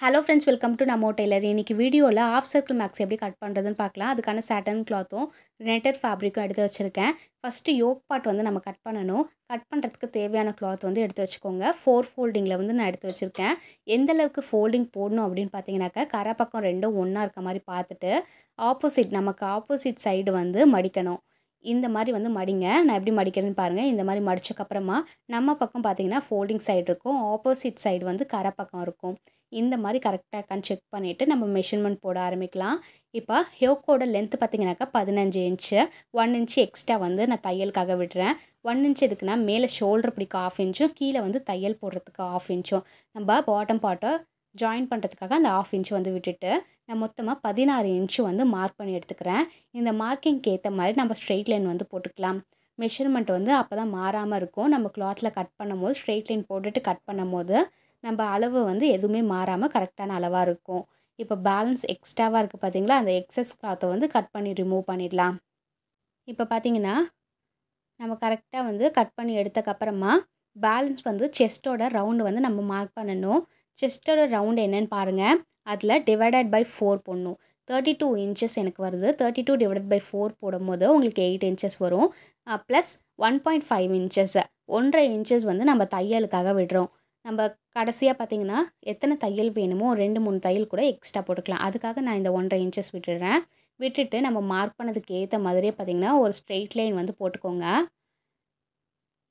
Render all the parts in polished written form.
Hello friends, welcome to நம்ம Taylor. இன்றைக்கி வீடியோவில் ஆஃப் சர்க்கிள் மேக்ஸ் எப்படி கட் பண்ணுறதுன்னு பார்க்கலாம். அதுக்கான சாட்டன் கிளாத்தும் நெட்டட் ஃபேப்ரிக்கும் எடுத்து வச்சுருக்கேன். ஃபஸ்ட்டு யோக் பார்ட் வந்து நம்ம கட் பண்ணணும். கட் பண்ணுறதுக்கு தேவையான கிளாத் வந்து எடுத்து வச்சுக்கோங்க. 4 ஃபோல்டிங்கில் வந்து நான் எடுத்து வச்சுருக்கேன். எந்த அளவுக்கு ஃபோல்டிங் போடணும் அப்படின்னு பார்த்தீங்கன்னாக்கா, கரை பக்கம் ரெண்டும் ஒன்றா இருக்க மாதிரி பார்த்துட்டு நமக்கு ஆப்போசிட் சைடு வந்து மடிக்கணும். இந்த மாதிரி வந்து மடிங்க. நான் எப்படி மடிக்கிறேன்னு பாருங்கள். இந்த மாதிரி மடிச்சக்கப்புறமா நம்ம பக்கம் பார்த்தீங்கன்னா ஃபோல்டிங் சைடு இருக்கும், ஆப்போசிட் சைடு வந்து கரை பக்கம் இருக்கும். இந்த மாதிரி கரெக்டாக இருக்கான்னு செக் பண்ணிவிட்டு நம்ம மெஷர்மெண்ட் போட ஆரம்பிக்கலாம். இப்போ யோக்கோட லென்த்து பார்த்தீங்கன்னாக்கா 15 இன்ச்சு, 1 இன்ச்சு எக்ஸ்ட்ரா வந்து நான் தையலுக்காக விடுறேன். 1 இன்ச் எதுக்குன்னா மேலே ஷோல்டர் பிடிக்க 1/2 இன்ச்சும், கீழே வந்து தையல் போடுறதுக்கு 1/2 இன்ச்சும், நம்ம பாட்டம் பார்ட்டை ஜாயின் பண்ணுறதுக்காக அந்த 1/2 இன்ச்சு வந்து விட்டுட்டு நான் மொத்தமாக 16 இன்ச்சு வந்து மார்க் பண்ணி எடுத்துக்கிறேன். இந்த மார்க்கிங்க்கு ஏற்ற மாதிரி நம்ம ஸ்ட்ரெயிட் லைன் வந்து போட்டுக்கலாம். மெஷர்மெண்ட் வந்து அப்போ தான் மாறாமல் இருக்கும். நம்ம கிளாத்தில் கட் பண்ணும்போது ஸ்ட்ரெயிட் லைன் போட்டுட்டு கட் பண்ணும்போது நம்ம அளவு வந்து எதுவுமே மாறாமல் கரெக்டான அளவாக இருக்கும். இப்போ பேலன்ஸ் எக்ஸ்ட்ராவாக இருக்குது பார்த்தீங்களா, அந்த எக்ஸஸ் கிளாத்தை வந்து கட் பண்ணி ரிமூவ் பண்ணிடலாம். இப்போ பார்த்தீங்கன்னா நம்ம கரெக்டாக வந்து கட் பண்ணி எடுத்தக்கப்புறமா பேலன்ஸ் வந்து செஸ்ட்டோட ரவுண்டு வந்து நம்ம மார்க் பண்ணணும். செஸ்ட்டோட ரவுண்டு என்னென்னு பாருங்கள். அதில் டிவைடட் பை 4 போடணும். 32 இன்ச்சஸ் எனக்கு வருது. 32 டிவைடட் பை 4 போடும்போது உங்களுக்கு 8 இன்ச்சஸ் வரும். ப்ளஸ் 1.5 இன்ச்சஸ், 1.5 இன்ச்சஸ் வந்து நம்ம தையலுக்காக விடுறோம். நம்ம கடைசியாக பார்த்தீங்கன்னா எத்தனை தையல் வேணுமோ 2-3 தையல் கூட எக்ஸ்ட்ரா போட்டுக்கலாம். அதுக்காக நான் இந்த 1.5 இன்ச்சஸ் விட்டுடுறேன். விட்டுட்டு நம்ம மார்க் பண்ணதுக்கு ஏற்ற மாதிரியே பார்த்திங்கன்னா ஒரு ஸ்ட்ரெயிட் லைன் வந்து போட்டுக்கோங்க.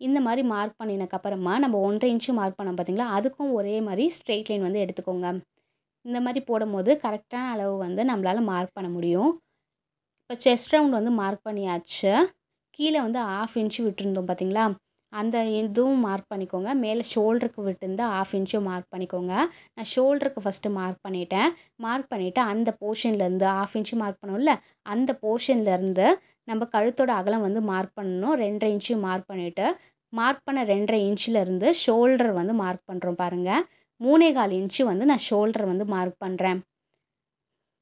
இந்த மாதிரி மார்க் பண்ணினக்கப்புறமா நம்ம 1.5 இன்ச்சு மார்க் பண்ணோம் பார்த்திங்களா, அதுக்கும் ஒரே மாதிரி ஸ்ட்ரெயிட் லைன் வந்து எடுத்துக்கோங்க. இந்த மாதிரி போடும்போது கரெக்டான அளவு வந்து நம்மளால் மார்க் பண்ண முடியும். இப்போ செஸ்ட் ரவுண்ட் வந்து மார்க் பண்ணியாச்சு. கீழே வந்து 1/2 இன்ச்சு விட்டுருந்தோம் பார்த்திங்களா, அந்த இதுவும் மார்க் பண்ணிக்கோங்க. மேலே ஷோல்டருக்கு விட்டுருந்தா 1/2 இன்ச்சும் மார்க் பண்ணிக்கோங்க. நான் ஷோல்டருக்கு ஃபஸ்ட்டு மார்க் பண்ணிவிட்டேன். மார்க் பண்ணிவிட்டு அந்த போர்ஷன்லேருந்து 1/2 இன்ச்சு மார்க் பண்ணோம்ல, அந்த போர்ஷன்லேருந்து நம்ம கழுத்தோட அகலம் வந்து மார்க் பண்ணணும். 2.5 இன்ச்சு மார்க் பண்ணிவிட்டு மார்க் பண்ண 2.5 இன்ச்சிலேருந்து ஷோல்டர் வந்து மார்க் பண்ணுறோம் பாருங்கள். 3.25 இன்ச்சு வந்து நான் ஷோல்டர் வந்து மார்க் பண்ணுறேன்.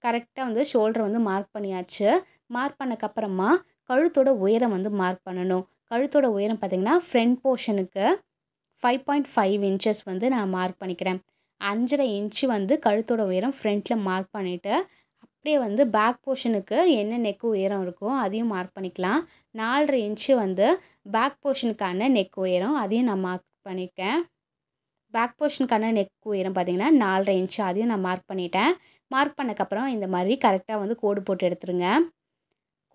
கரெக்டாக வந்து ஷோல்டர் வந்து மார்க் பண்ணியாச்சு. மார்க் பண்ணக்கப்புறமா கழுத்தோட உயரம் வந்து மார்க் பண்ணணும். கழுத்தோட உயரம் பார்த்திங்கன்னா ஃப்ரண்ட் போர்ஷனுக்கு 5.5 இன்ச்சஸ் வந்து நான் மார்க் பண்ணிக்கிறேன். 5.5 இன்ச்சு வந்து கழுத்தோட உயரம் ஃப்ரண்ட்டில் மார்க் பண்ணிவிட்டு அப்படியே வந்து பேக் போர்ஷனுக்கு என்ன நெக்கு உயரம் இருக்கோ அதையும் மார்க் பண்ணிக்கலாம். 4.5 இன்ச்சு வந்து பேக் போர்ஷனுக்கான நெக் உயரம், அதையும் நான் மார்க் பண்ணியிருக்கேன். பேக் போர்ஷனுக்கான நெக் உயரம் பார்த்திங்கன்னா 4.5 இன்ச்சு, அதையும் நான் மார்க் பண்ணிட்டேன். மார்க் பண்ணக்கப்புறம் இந்த மாதிரி கரெக்டாக வந்து கோடு போட்டு எடுத்துருங்க.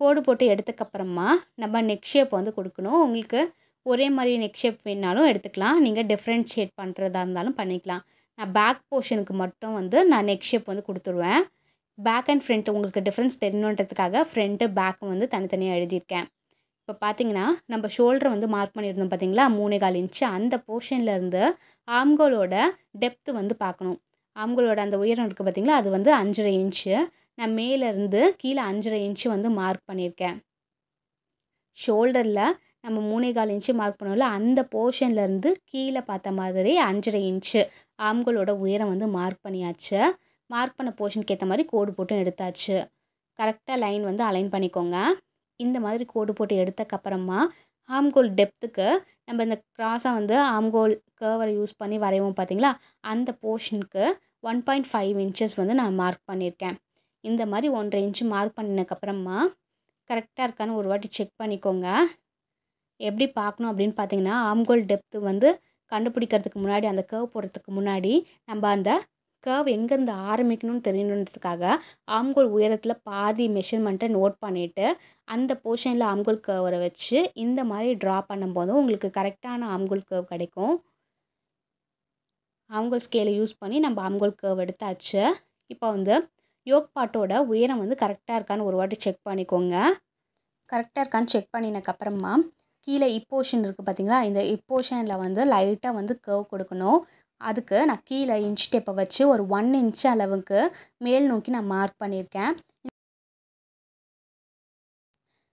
கோடு போட்டு எடுத்தக்கப்புறமா நம்ம நெக் ஷேப் வந்து கொடுக்கணும். உங்களுக்கு ஒரே மாதிரி நெக் ஷேப் வேணாலும் எடுத்துக்கலாம். நீங்கள் டிஃப்ரெண்ட் ஷேட் பண்ணுறதா இருந்தாலும் பண்ணிக்கலாம். நான் பேக் போர்ஷனுக்கு மட்டும் வந்து நான் நெக் ஷேப் வந்து கொடுத்துருவேன். பேக் அண்ட் ஃப்ரண்ட் உங்களுக்கு டிஃப்ரென்ஸ் தெரியணுன்றதுக்காக ஃப்ரண்ட்டு பேக்கு வந்து தனித்தனியாக எழுதியிருக்கேன். இப்போ பார்த்தீங்கன்னா நம்ம ஷோல்டர் வந்து மார்க் பண்ணியிருந்தோம் பார்த்தீங்களா, 3.25 இன்ச்சு. அந்த போர்ஷன்லேருந்து ஆம்கோலோட டெப்த்து வந்து பார்க்கணும். ஆம்கோலோட அந்த உயரம் இருக்குது பார்த்தீங்களா, அது வந்து 5.5 இன்ச்சு. நான் மேலேருந்து கீழே 5.5 இன்ச்சு வந்து மார்க் பண்ணியிருக்கேன். ஷோல்டரில் நம்ம 3.25 இன்ச்சு மார்க் பண்ணோம்ல, அந்த போர்ஷன்லேருந்து கீழே பார்த்த மாதிரி 5.5 இன்ச்சு ஆம்கோலோட உயரம் வந்து மார்க் பண்ணியாச்சு. மார்க் பண்ண போர்ஷனுக்கு ஏற்ற மாதிரி கோடு போட்டும் எடுத்தாச்சு. கரெக்டாக லைன் வந்து அலைன் பண்ணிக்கோங்க. இந்த மாதிரி கோடு போட்டு எடுத்தக்கப்புறமா ஆம்கோல் டெப்த்துக்கு நம்ம இந்த க்ராஸாக வந்து ஆம்கோல் கர்வரை யூஸ் பண்ணி வரைவோம் பார்த்திங்களா, அந்த போர்ஷனுக்கு 1.5 இன்ச்சஸ் வந்து நான் மார்க் பண்ணியிருக்கேன். இந்த மாதிரி 1.5 இன்ச்சு மார்க் பண்ணினக்கப்புறமா கரெக்டாக இருக்கான்னு ஒரு வாட்டி செக் பண்ணிக்கோங்க. எப்படி பார்க்கணும் அப்படின்னு பார்த்தீங்கன்னா, ஆம்கோல் டெப்த்து வந்து கண்டுபிடிக்கிறதுக்கு முன்னாடி, அந்த கர்வ் போடுறதுக்கு முன்னாடி நம்ம அந்த கர்வ் எங்கேருந்து ஆரம்பிக்கணும்னு தெரியணுன்றதுக்காக ஆம்கோல் உயரத்தில் பாதி மெஷர்மெண்ட்டை நோட் பண்ணிவிட்டு அந்த போர்ஷனில் ஆம்கோல் கர்வரை வச்சு இந்த மாதிரி ட்ரா பண்ணும்போது உங்களுக்கு கரெக்டான ஆம்கோல் கர்வ் கிடைக்கும். ஆம்கோல் ஸ்கேலை யூஸ் பண்ணி நம்ம ஆம்கோல் கர்வ் எடுத்தாச்சு. இப்போ வந்து யோக் பார்ட்டோட உயரம் வந்து கரெக்டாக இருக்கான்னு ஒரு வாட்டி செக் பண்ணிக்கோங்க. கரெக்டாக இருக்கான்னு செக் பண்ணினக்கப்புறமா கீழே இப்போர்ஷன் இருக்குது பார்த்திங்களா, இந்த இப்போர்ஷனில் வந்து லைட்டாக வந்து கர்வ் கொடுக்கணும். அதுக்கு நான் கீழே இன்ச் டேப்பை வச்சு ஒரு 1 இன்ச் அளவுக்கு மேல் நோக்கி நான் மார்க் பண்ணியிருக்கேன்.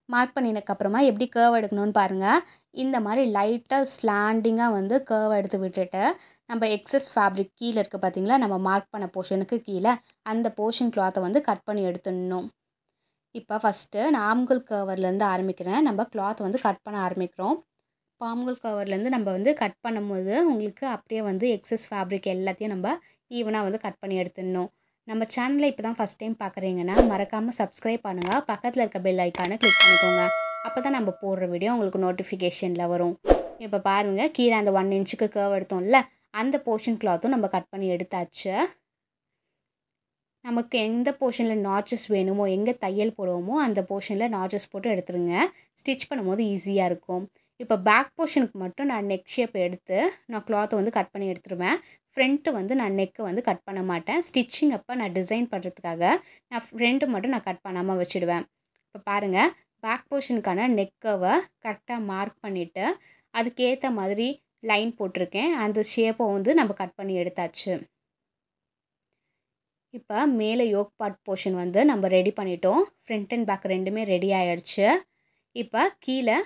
மார்க் பண்ணினக்கப்புறமா எப்படி கர்வ் எடுக்கணும்னு பாருங்கள். இந்த மாதிரி லைட்டாக ஸ்லாண்டிங்காக வந்து கர்வ் எடுத்து விட்டுட்டு நம்ம எக்ஸஸ் ஃபேப்ரிக் கீழே இருக்குது பார்த்திங்களா, நம்ம மார்க் பண்ண போர்ஷனுக்கு கீழே அந்த போர்ஷன் கிளாத்தை வந்து கட் பண்ணி எடுத்துடணும். இப்போ ஃபஸ்ட்டு நான் ஆம்கோல் கர்வர்லேருந்து ஆரம்பிக்கிறேன். நம்ம கிளாத் வந்து கட் பண்ண ஆரம்பிக்கிறோம். பாம்கோல் கவர்லேருந்து நம்ம வந்து கட் பண்ணும்போது உங்களுக்கு அப்படியே வந்து எக்ஸஸ் ஃபேப்ரிக் எல்லாத்தையும் நம்ம ஈவனாக வந்து கட் பண்ணி எடுத்துடணும். நம்ம சேனலை இப்போ தான் ஃபஸ்ட் டைம் பார்க்குறீங்கன்னா மறக்காமல் சப்ஸ்கிரைப் பண்ணுங்கள். பக்கத்தில் இருக்க பெல் ஐக்கானை கிளிக் பண்ணிக்கோங்க. அப்போ தான் நம்ம போடுற வீடியோ உங்களுக்கு நோட்டிஃபிகேஷனில் வரும். இப்போ பாருங்கள், கீழே அந்த 1 இன்ச்சுக்கு கர்வ் எடுத்தோம்ல, அந்த போர்ஷன் கிளாத்தும் நம்ம கட் பண்ணி எடுத்தாச்சு. நமக்கு எந்த போர்ஷனில் நாச்சஸ் வேணுமோ, எங்கே தையல் போடுவோமோ அந்த போர்ஷனில் நாச்சஸ் போட்டு எடுத்துருங்க. ஸ்டிச் பண்ணும்போது ஈஸியாக இருக்கும். இப்போ பேக் போர்ஷனுக்கு மட்டும் நான் நெக் ஷேப் எடுத்து நான் கிளாத்தை வந்து கட் பண்ணி எடுத்துருவேன். ஃப்ரண்ட்டு வந்து நான் நெக்கு வந்து கட் பண்ண மாட்டேன். ஸ்டிச்சிங் அப்போ நான் டிசைன் பண்ணுறதுக்காக நான் ஃப்ரண்ட்டு மட்டும் நான் கட் பண்ணாமல் வச்சுடுவேன். இப்போ பாருங்கள், பேக் போர்ஷனுக்கான நெக்கவை கரெக்டாக மார்க் பண்ணிவிட்டு அதுக்கேற்ற மாதிரி லைன் போட்டிருக்கேன். அந்த ஷேப்பை வந்து நம்ம கட் பண்ணி எடுத்தாச்சு. இப்போ மேலே யோக் பார்ட் போர்ஷன் வந்து நம்ம ரெடி பண்ணிட்டோம். ஃப்ரண்ட் அண்ட் பேக் ரெண்டுமே ரெடி ஆகிடுச்சு. இப்போ கீழே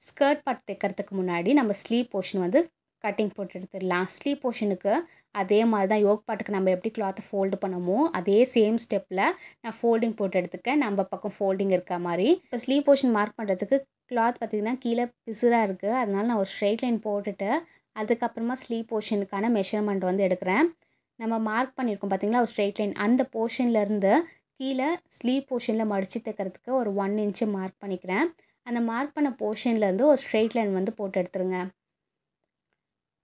ஸ்கர்ட் பார்ட் தைக்கிறதுக்கு முன்னாடி நம்ம ஸ்லீவ் போர்ஷன் வந்து கட்டிங் போட்டு எடுத்துடலாம். ஸ்லீவ் போர்ஷனுக்கு அதே மாதிரி தான் யோக் பார்ட்டுக்கு நம்ம எப்படி கிளாத்தை ஃபோல்டு பண்ணமோ அதே சேம் ஸ்டெப்பில் நான் ஃபோல்டிங் போட்டு எடுத்துக்கேன். நம்ம பக்கம் ஃபோல்டிங் இருக்க மாதிரி. இப்போ ஸ்லீவ் போர்ஷன் மார்க் பண்ணுறதுக்கு கிளாத் பார்த்திங்கன்னா கீழே பிசுராக இருக்குது. அதனால நான் ஒரு ஸ்ட்ரெயிட் லைன் போட்டுட்டு அதுக்கப்புறமா ஸ்லீவ் போர்ஷனுக்கான மெஷர்மெண்ட் வந்து எடுக்கிறேன். நம்ம மார்க் பண்ணியிருக்கோம் பார்த்திங்களா ஒரு ஸ்ட்ரெயிட் லைன், அந்த போர்ஷன்லேருந்து கீழே ஸ்லீவ் போர்ஷனில் மடித்து தைக்கிறதுக்கு ஒரு 1 இன்ச்சு மார்க் பண்ணிக்கிறேன். அந்த மார்க் பண்ண போர்ஷன்லேருந்து ஒரு ஸ்ட்ரெயிட் லைன் வந்து போட்டு எடுத்துருங்க.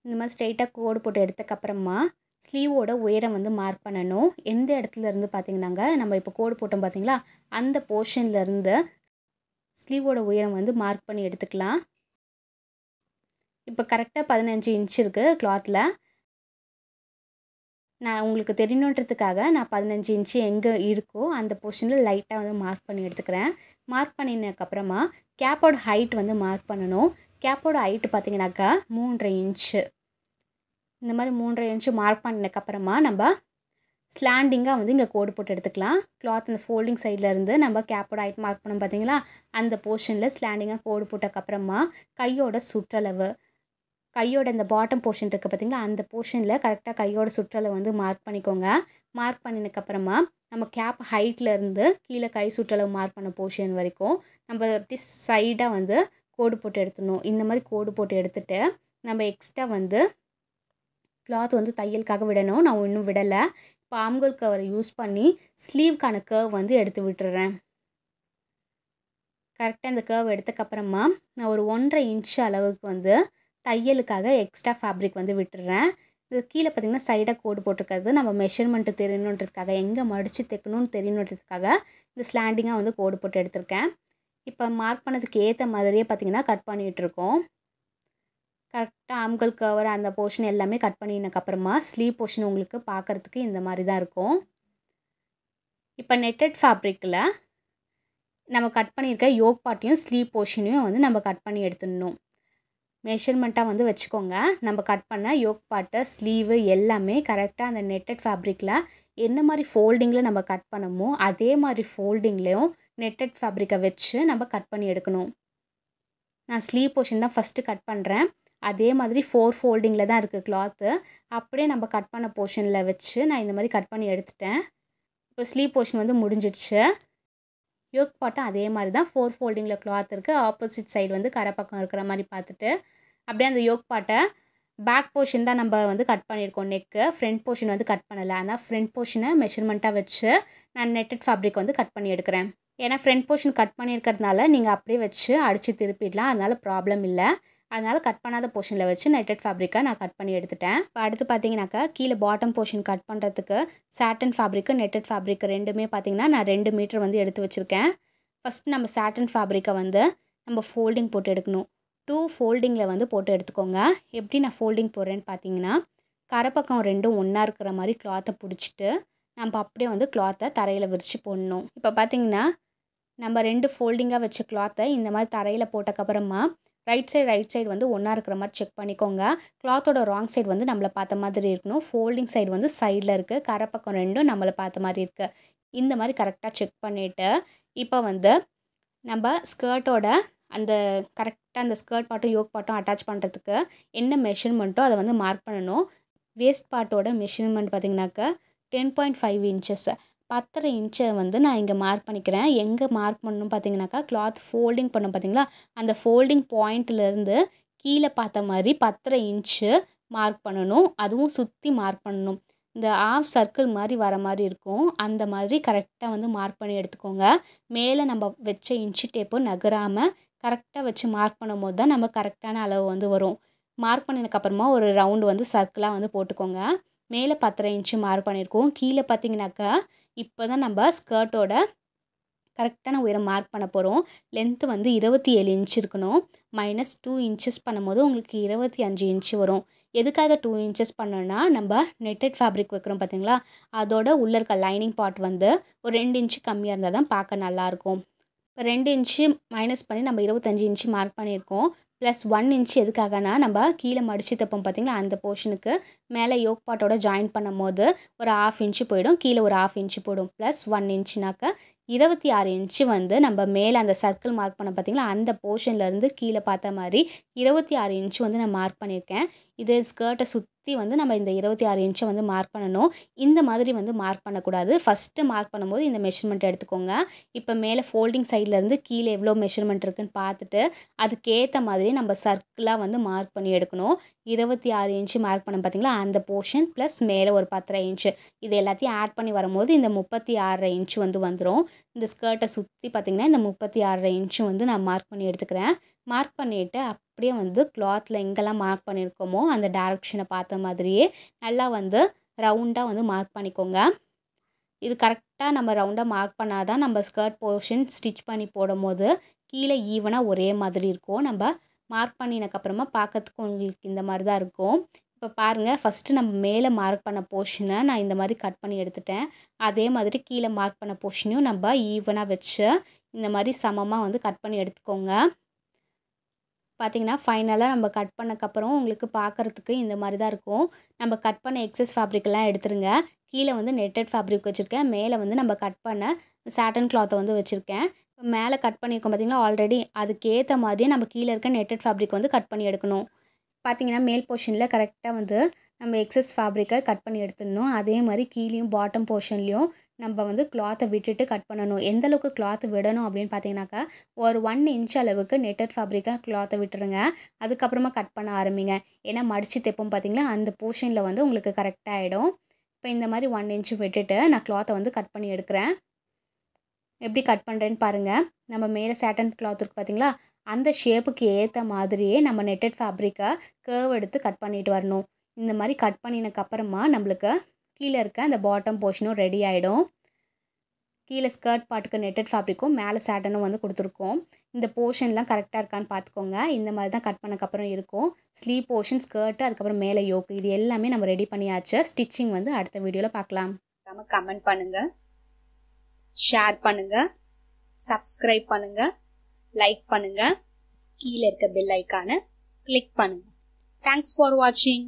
இந்த மாதிரி ஸ்ட்ரெயிட்டாக கோடு போட்டு எடுத்ததுக்கப்புறமா ஸ்லீவோட உயரம் வந்து மார்க் பண்ணணும். எந்த இடத்துல இருந்து பார்த்திங்கன்னாங்க நம்ம இப்போ கோடு போட்டோம் பார்த்திங்களா, அந்த போர்ஷன்லேருந்து ஸ்லீவோட உயரம் வந்து மார்க் பண்ணி எடுத்துக்கலாம். இப்போ கரெக்டாக 15 இன்ச் இருக்குது கிளாத்தில். நான் உங்களுக்கு தெரியணுன்றதுக்காக நான் 15 இன்ச்சு எங்கே இருக்கோ அந்த போர்ஷனில் லைட்டாக வந்து மார்க் பண்ணி எடுத்துக்கிறேன். மார்க் பண்ணினதுக்கப்புறமா கேப்போட ஹைட் வந்து மார்க் பண்ணணும். கேப்போட ஹைட்டு பார்த்திங்கனாக்கா 3.5 இன்ச்சு. இந்த மாதிரி 3.5 இன்ச்சு மார்க் பண்ணினதுக்கப்புறமா நம்ம ஸ்லாண்டிங்காக வந்து இங்கே கோடு போட்டு எடுத்துக்கலாம். கிளாத் அந்த ஃபோல்டிங் சைட்லேருந்து நம்ம கேப்போட ஹைட் மார்க் பண்ணோம் பார்த்திங்களா, அந்த போர்ஷனில் ஸ்லாண்டிங்காக கோடு போட்டதுக்கப்புறமா கையோட சுற்றளவு, கையோட இந்த பாட்டம் போர்ஷன் இருக்குது பார்த்திங்களா, அந்த போர்ஷனில் கரெக்டாக கையோட சுற்றளவு வந்து மார்க் பண்ணிக்கோங்க. மார்க் பண்ணினதுக்கப்புறமா நம்ம கேப் ஹைட்லேருந்து கீழே கை சுற்றளவு மார்க் பண்ண போர்ஷன் வரைக்கும் நம்ம அப்படி சைடாக வந்து கோடு போட்டு எடுத்துடணும். இந்த மாதிரி கோடு போட்டு எடுத்துகிட்டு நம்ம எக்ஸ்ட்ரா வந்து கிளாத் வந்து தையலுக்காக விடணும். நான் இன்னும் விடலை. இப்போ ஆம்கோல் கவரை யூஸ் பண்ணி ஸ்லீவ்க்கான கர்வ் வந்து எடுத்து விட்டுறேன். கரெக்டாக இந்த கர்வ் எடுத்ததுக்கப்புறமா நான் ஒரு 1.5 இன்ச் அளவுக்கு வந்து தையலுக்காக எக்ஸ்ட்ரா ஃபேப்ரிக் வந்து விட்டுறேன். இது கீழே பார்த்திங்கன்னா சைடாக கோடு போட்டிருக்கிறது நம்ம மெஷர்மெண்ட்டு தெரியணுன்றதுக்காக, எங்கே மடித்து தைக்கணும்னு தெரியணுன்றதுக்காக இந்த ஸ்லாண்டிங்காக வந்து கோடு போட்டு எடுத்திருக்கேன். இப்போ மார்க் பண்ணதுக்கு ஏற்ற மாதிரியே பார்த்திங்கன்னா கட் பண்ணிகிட்ருக்கோம். கரெக்டாக ஆம்கோல் கவர் அந்த போர்ஷன் எல்லாமே கட் பண்ணினதுக்கப்புறமா ஸ்லீவ் போர்ஷன் உங்களுக்கு பார்க்குறதுக்கு இந்த மாதிரி தான் இருக்கும். இப்போ நெட்டட் ஃபேப்ரிக்கில் நம்ம கட் பண்ணியிருக்க யோக் பார்ட்டையும் ஸ்லீவ் போர்ஷனையும் வந்து நம்ம கட் பண்ணி எடுத்துடணும். மெஷர்மெண்ட்டாக வந்து வச்சுக்கோங்க. நம்ம கட் பண்ண யோக் பார்ட்டு, ஸ்லீவு எல்லாமே கரெக்டாக அந்த நெட்டட் ஃபேப்ரிக்கில் என்ன மாதிரி ஃபோல்டிங்கில் நம்ம கட் பண்ணமோ அதே மாதிரி ஃபோல்டிங்லேயும் நெட்டட் ஃபேப்ரிக்கை வச்சு நம்ம கட் பண்ணி எடுக்கணும். நான் ஸ்லீவ் போர்ஷன் தான் ஃபஸ்ட்டு கட் பண்ணுறேன். அதே மாதிரி 4 ஃபோல்டிங்கில் தான் இருக்குது கிளாத்து. அப்படியே நம்ம கட் பண்ண போர்ஷனில் வச்சு நான் இந்த மாதிரி கட் பண்ணி எடுத்துட்டேன். இப்போ ஸ்லீவ் போர்ஷன் வந்து முடிஞ்சிடுச்சு. யோக் பார்ட்டும் அதே மாதிரி தான் 4 ஃபோல்டிங்கில் கிளாத் இருக்குது. ஆப்போசிட் சைடு வந்து கரை பக்கம் இருக்கிற மாதிரி பார்த்துட்டு அப்படியே அந்த யோக் பார்ட்டை பேக் போர்ஷன் தான் நம்ம வந்து கட் பண்ணியிருக்கோம் நெக்கு. ஃப்ரண்ட் போர்ஷன் வந்து கட் பண்ணலை. ஆனால் ஃப்ரண்ட் போர்ஷனை மெஷர்மெண்ட்டாக வச்சு நான் நெட்டட் ஃபேப்ரிக் வந்து கட் பண்ணி எடுக்கிறேன். ஏன்னா ஃப்ரண்ட் போர்ஷன் கட் பண்ணியிருக்கிறதுனால நீங்கள் அப்படியே வச்சு அடித்து திருப்பிடலாம். அதனால் ப்ராப்ளம் இல்லை. அதனால் கட் பண்ணாத போர்ஷனில் வச்சு நெட்டட் ஃபேப்ரிக்கை நான் கட் பண்ணி எடுத்துட்டேன். இப்போ அடுத்து பார்த்தீங்கன்னாக்கா கீழே பாட்டம் போர்ஷன் கட் பண்ணுறதுக்கு சாட்டன் ஃபேப்ரிக்கு நெட்டட் ஃபேப்ரிக் ரெண்டுமே பார்த்திங்கன்னா நான் 2 மீட்டர் வந்து எடுத்து வச்சுருக்கேன். ஃபஸ்ட்டு நம்ம சாட்டன் ஃபேப்ரிக்கை வந்து நம்ம ஃபோல்டிங் போட்டு எடுக்கணும். 2 ஃபோல்டிங்கில் வந்து போட்டு எடுத்துக்கோங்க. எப்படி நான் ஃபோல்டிங் போடுறேன்னு பார்த்தீங்கன்னா கரை பக்கம் ரெண்டும் ஒன்றா இருக்கிற மாதிரி கிளாத்தை பிடிச்சிட்டு நம்ம அப்படியே வந்து கிளாத்தை தரையில் விரித்து போடணும். இப்போ பார்த்திங்கன்னா நம்ம 2 ஃபோல்டிங்காக வச்ச கிளாத்தை இந்த மாதிரி தரையில் போட்டக்கப்புறமா ரைட் சைடு வந்து ஒன்றா இருக்கிற மாதிரி செக் பண்ணிக்கோங்க. கிளாத்தோட ராங் சைடு வந்து நம்மளை பார்த்த மாதிரி இருக்கணும். ஃபோல்டிங் சைடு வந்து சைடில் இருக்குது. கரை பக்கம் ரெண்டும் நம்மளை பார்த்த மாதிரி இருக்குது. இந்த மாதிரி கரெக்டாக செக் பண்ணிவிட்டு இப்போ வந்து நம்ம ஸ்கர்ட்டோட அந்த கரெக்டாக அந்த ஸ்கர்ட் பார்ட்டும் யோக் பார்ட்டும் அட்டாச் பண்ணுறதுக்கு என்ன மெஷர்மெண்ட்டோ அதை வந்து மார்க் பண்ணணும். வேஸ்ட் பார்ட்டோட மெஷர்மெண்ட் பார்த்திங்கனாக்கா 10.5 இன்ச்சஸ். 10.5 இன்ச்சை வந்து நான் இங்கே மார்க் பண்ணிக்கிறேன். எங்கே மார்க் பண்ணணும் பார்த்தீங்கன்னாக்கா, கிளாத் ஃபோல்டிங் பண்ணோம் பார்த்தீங்களா, அந்த ஃபோல்டிங் பாயிண்ட்லேருந்து கீழே பார்த்த மாதிரி 10.5 இன்ச்சு மார்க் பண்ணணும். அதுவும் சுற்றி மார்க் பண்ணணும். இந்த ஆஃப் சர்க்கிள் மாதிரி வர மாதிரி இருக்கும். அந்த மாதிரி கரெக்டாக வந்து மார்க் பண்ணி எடுத்துக்கோங்க. மேலே நம்ம வச்ச இன்ச்சு டேப்பு நகராமல் கரெக்டாக வச்சு மார்க் பண்ணும்போது தான் நம்ம கரெக்டான அளவு வந்து வரும். மார்க் பண்ணினதுக்கப்புறமா ஒரு ரவுண்டு வந்து சர்க்கிளாக வந்து போட்டுக்கோங்க. மேலே 10.5 இன்ச்சு மார்க் பண்ணியிருக்கோம். கீழே பார்த்தீங்கன்னாக்கா இப்போ தான் நம்ம ஸ்கர்ட்டோட கரெக்டான உயரம் மார்க் பண்ண போகிறோம். லென்த்து வந்து 27 இன்ச் இருக்கணும். -2 இன்ச்சஸ் பண்ணும்போது உங்களுக்கு 25 இன்ச்சு வரும். எதுக்காக 2 இன்ச்சஸ் பண்ணோன்னா, நம்ம நெட்டட் ஃபேப்ரிக் வைக்கிறோம் பார்த்தீங்களா, அதோட உள்ளே இருக்க லைனிங் பார்ட் வந்து ஒரு 2 இன்ச்சு கம்மியாக இருந்தால் தான் பார்க்க நல்லாயிருக்கும். இப்போ 2 இன்ச்சு மைனஸ் பண்ணி நம்ம 25 இன்ச்சு மார்க் பண்ணியிருக்கோம். ப்ளஸ் 1 இன்ச் எதுக்காகனா, நம்ம கீழே மடித்து தைப்போம் பார்த்தீங்களா, அந்த போர்ஷனுக்கு மேலே யோக் பார்ட்டோட ஜாயின் பண்ணும்போது ஒரு 1/2 இன்ச்சு போயிடும், கீழே ஒரு 1/2 இன்ச்சு போயிடும். ப்ளஸ் 1 இன்ச்சுனாக்க 26 இன்ச்சு வந்து நம்ம மேலே அந்த சர்க்கிள் மார்க் பண்ண பார்த்தீங்களா, அந்த போர்ஷன்லேருந்து கீழே பார்த்த மாதிரி 26 இன்ச்சு வந்து நான் மார்க் பண்ணியிருக்கேன். இது ஸ்கர்ட்டை சுற்றி வந்து நம்ம இந்த 26 இன்ச்சை வந்து மார்க் பண்ணணும். இந்த மாதிரி வந்து மார்க் பண்ணக்கூடாது. ஃபஸ்ட்டு மார்க் பண்ணும்போது இந்த மெஷர்மெண்ட் எடுத்துக்கோங்க. இப்போ மேலே ஃபோல்டிங் சைட்லேருந்து கீழே எவ்வளோ மெஷர்மெண்ட் இருக்குதுன்னு பார்த்துட்டு அதுக்கேற்ற மாதிரி நம்ம சர்க்கிளாக வந்து மார்க் பண்ணி எடுக்கணும். 26 இன்ச்சு மார்க் பண்ண பார்த்தீங்களா, அந்த போர்ஷன் ப்ளஸ் மேலே ஒரு 10.5 இன்ச்சு இது எல்லாத்தையும் ஆட் பண்ணி வரும்போது இந்த 36.5 இன்ச்சு வந்து வந்துடும். இந்த ஸ்கர்ட்டை சுற்றி பார்த்திங்கன்னா இந்த 36.5 இன்ச்சு வந்து நான் மார்க் பண்ணி எடுத்துக்கிறேன். மார்க் பண்ணிவிட்டு அப்படியே வந்து கிளாத்தில் எங்கெல்லாம் மார்க் பண்ணியிருக்கோமோ அந்த டைரக்ஷனை பார்த்த மாதிரியே நல்லா வந்து ரவுண்டாக வந்து மார்க் பண்ணிக்கோங்க. இது கரெக்டாக நம்ம ரவுண்டாக மார்க் பண்ணால் தான் நம்ம ஸ்கர்ட் போர்ஷன் ஸ்டிச் பண்ணி போடும்போது கீழே ஈவனாக ஒரே மாதிரி இருக்கும். நம்ம மார்க் பண்ணினதுக்கப்புறமா பார்க்கறதுக்கு உங்களுக்கு இந்த மாதிரி தான் இருக்கும். இப்போ பாருங்கள், ஃபஸ்ட்டு நம்ம மேலே மார்க் பண்ண போர்ஷனை நான் இந்த மாதிரி கட் பண்ணி எடுத்துட்டேன். அதே மாதிரி கீழே மார்க் பண்ண போர்ஷனையும் நம்ம ஈவனாக வச்சு இந்த மாதிரி சமமாக வந்து கட் பண்ணி எடுத்துக்கோங்க. பார்த்திங்கன்னா ஃபைனலாக நம்ம கட் பண்ணக்கப்புறம் உங்களுக்கு பார்க்குறதுக்கு இந்த மாதிரி தான் இருக்கும். நம்ம கட் பண்ண எக்ஸஸ் ஃபேப்ரிக்கெல்லாம் எடுத்துருங்க. கீழே வந்து நெட்டட் ஃபேப்ரிக் வச்சுருக்கேன். மேலே வந்து நம்ம கட் பண்ண சாட்டன் கிளாத்தை வந்து வச்சுருக்கேன். மேலே கட் பண்ணியிருக்கோம் பார்த்திங்களா, ஆல்ரெடி அதுக்கேற்ற மாதிரியே நம்ம கீழே இருக்க நெட்டட் ஃபேப்ரிக் வந்து கட் பண்ணி எடுக்கணும். பார்த்திங்கன்னா மேல் போர்ஷனில் கரெக்டாக வந்து நம்ம எக்ஸஸ் ஃபேப்ரிக்கை கட் பண்ணி எடுத்துடணும். அதே மாதிரி கீழேயும் பாட்டம் போர்ஷன்லேயும் நம்ம வந்து கிளாத்தை விட்டுட்டு கட் பண்ணணும். எந்த அளவுக்கு கிளாத் விடணும் அப்படின்னு பார்த்தீங்கன்னாக்கா, ஒரு 1 இன்ச் அளவுக்கு நெட்டட் ஃபேப்ரிக்கை கிளாத்தை விட்டுருங்க. அதுக்கப்புறமா கட் பண்ண ஆரம்பிங்க. ஏன்னா மடித்து தைப்போம் பார்த்திங்களா, அந்த போர்ஷனில் வந்து உங்களுக்கு கரெக்டாக ஆகிடும். இப்போ இந்த மாதிரி 1 இன்ச்சு விட்டுட்டு நான் கிளாத்தை வந்து கட் பண்ணி எடுக்கிறேன். எப்படி கட் பண்ணுறேன்னு பாருங்கள். நம்ம மேலே சாட்டன் கிளாத் இருக்குது பார்த்திங்களா, அந்த ஷேப்புக்கு ஏற்ற மாதிரியே நம்ம நெட்டட் ஃபேப்ரிக்கை கர்வ் எடுத்து கட் பண்ணிட்டு வரணும். இந்த மாதிரி கட் பண்ணினதுக்கப்புறமா நம்மளுக்கு கீழே இருக்க அந்த பாட்டம் போர்ஷனும் ரெடி ஆகிடும். கீழே ஸ்கர்ட் பார்ட்டுக்கு நெட்டட் ஃபேப்ரிக்கும் மேலே சாட்டனும் வந்து கொடுத்துருக்கோம். இந்த போர்ஷன்லாம் கரெக்டாக இருக்கான்னு பார்த்துக்கோங்க. இந்த மாதிரி தான் கட் பண்ணக்கப்புறம் இருக்கும். ஸ்லீவ் போர்ஷன், ஸ்கர்ட்டு, அதுக்கப்புறம் மேலே யோக்கு, இது எல்லாமே நம்ம ரெடி பண்ணியாச்சு. ஸ்டிச்சிங் வந்து அடுத்த வீடியோவில் பார்க்கலாம். நம்ம கமெண்ட் பண்ணுங்கள், ஷேர் பண்ணுங்கள், சப்ஸ்கிரைப் பண்ணுங்கள், லைக் பண்ணுங்கள், கீழே இருக்க பெல் ஐக்கானை கிளிக் பண்ணுங்கள். தேங்க்ஸ் ஃபார் வாட்சிங்.